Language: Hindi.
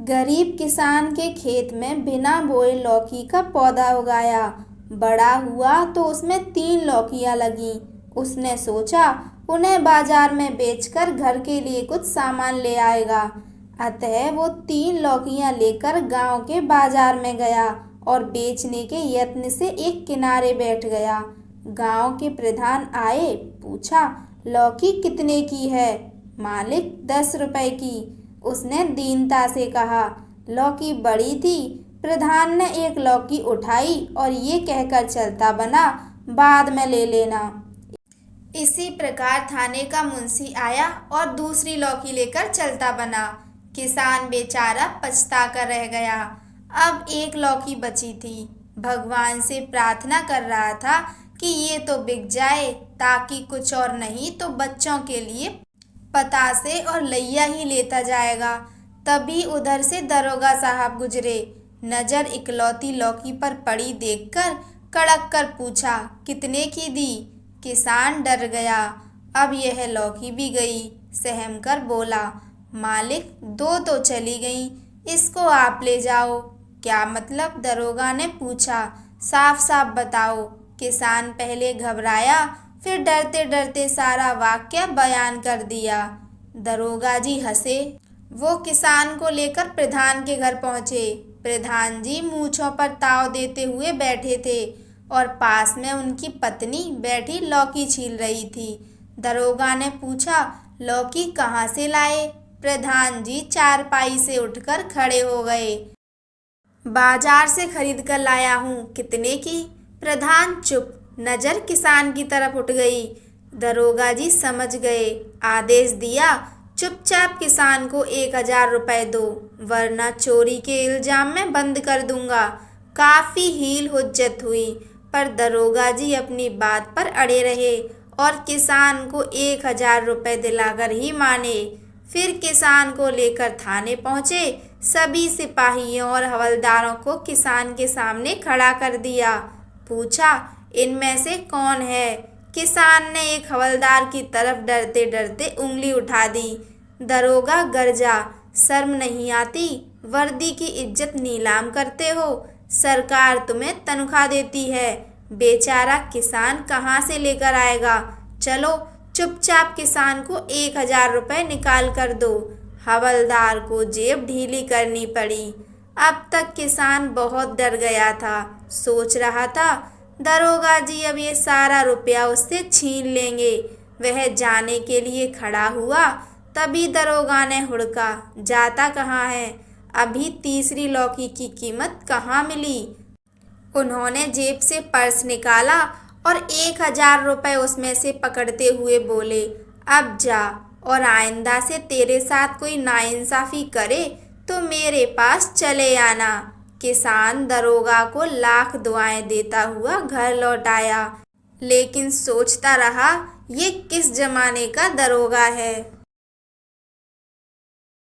गरीब किसान के खेत में बिना बोए लौकी का पौधा उगाया। बड़ा हुआ तो उसमें 3 लौकियां लगीं। उसने सोचा उन्हें बाजार में बेचकर घर के लिए कुछ सामान ले आएगा। अतः वो 3 लौकियां लेकर गांव के बाजार में गया और बेचने के यत्न से एक किनारे बैठ गया। गांव के प्रधान आए, पूछा, लौकी कितने की है? मालिक, 10 रुपए की। उसने दीनता से कहा। लौकी बड़ी थी। प्रधान ने एक लौकी उठाई और ये कहकर चलता बना, बाद में ले लेना। इसी प्रकार थाने का मुंशी आया और दूसरी लौकी लेकर चलता बना। किसान बेचारा पछता कर रह गया। अब एक लौकी बची थी। भगवान से प्रार्थना कर रहा था कि ये तो बिक जाए, ताकि कुछ और नहीं तो बच्चों के लिए पतासे और लैया ही लेता जाएगा। तभी उधर से दरोगा साहब गुजरे। नजर इकलौती लौकी पर पड़ी देखकर कड़क कर पूछा, कितने की दी? किसान डर गया। अब यह लौकी भी गई। सहम कर बोला, मालिक, 2 तो चली गई, इसको आप ले जाओ। क्या मतलब? दरोगा ने पूछा। साफ साफ बताओ। किसान पहले घबराया, फिर डरते डरते सारा वाक्य बयान कर दिया। दरोगा जी हंसे। वो किसान को लेकर प्रधान के घर पहुंचे। प्रधान जी मूंछों पर ताव देते हुए बैठे थे और पास में उनकी पत्नी बैठी लौकी छील रही थी। दरोगा ने पूछा, लौकी कहाँ से लाए? प्रधान जी चारपाई से उठकर खड़े हो गए। बाजार से खरीद कर लाया हूँ। कितने की? प्रधान चुप। नजर किसान की तरफ उठ गई। दरोगा जी समझ गए। आदेश दिया, चुपचाप किसान को 1000 रुपए दो, वरना चोरी के इल्जाम में बंद कर दूंगा। काफी हील हुज्जत हुई, पर दरोगा जी अपनी बात पर अड़े रहे और किसान को 1000 रुपए दिलाकर ही माने। फिर किसान को लेकर थाने पहुंचे। सभी सिपाहियों और हवलदारों को किसान के सामने खड़ा कर दिया। पूछा, इनमें से कौन है? किसान ने एक हवलदार की तरफ डरते डरते उंगली उठा दी। दरोगा गरजा, शर्म नहीं आती? वर्दी की इज्जत नीलाम करते हो? सरकार तुम्हें तनख्वाह देती है। बेचारा किसान कहाँ से लेकर आएगा? चलो चुपचाप किसान को 1000 रुपए निकाल कर दो। हवलदार को जेब ढीली करनी पड़ी। अब तक किसान बहुत डर गया था। सोच रहा था दरोगा जी अब ये सारा रुपया उससे छीन लेंगे। वह जाने के लिए खड़ा हुआ, तभी दरोगा ने हुड़का, जाता कहाँ है? अभी तीसरी लौकी की कीमत कहाँ मिली? उन्होंने जेब से पर्स निकाला और 1000 रुपए उसमें से पकड़ते हुए बोले, अब जा, और आइंदा से तेरे साथ कोई नाइंसाफी करे तो मेरे पास चले आना। किसान दरोगा को लाख दुआएं देता हुआ घर लौट आया, लेकिन सोचता रहा, ये किस जमाने का दरोगा है।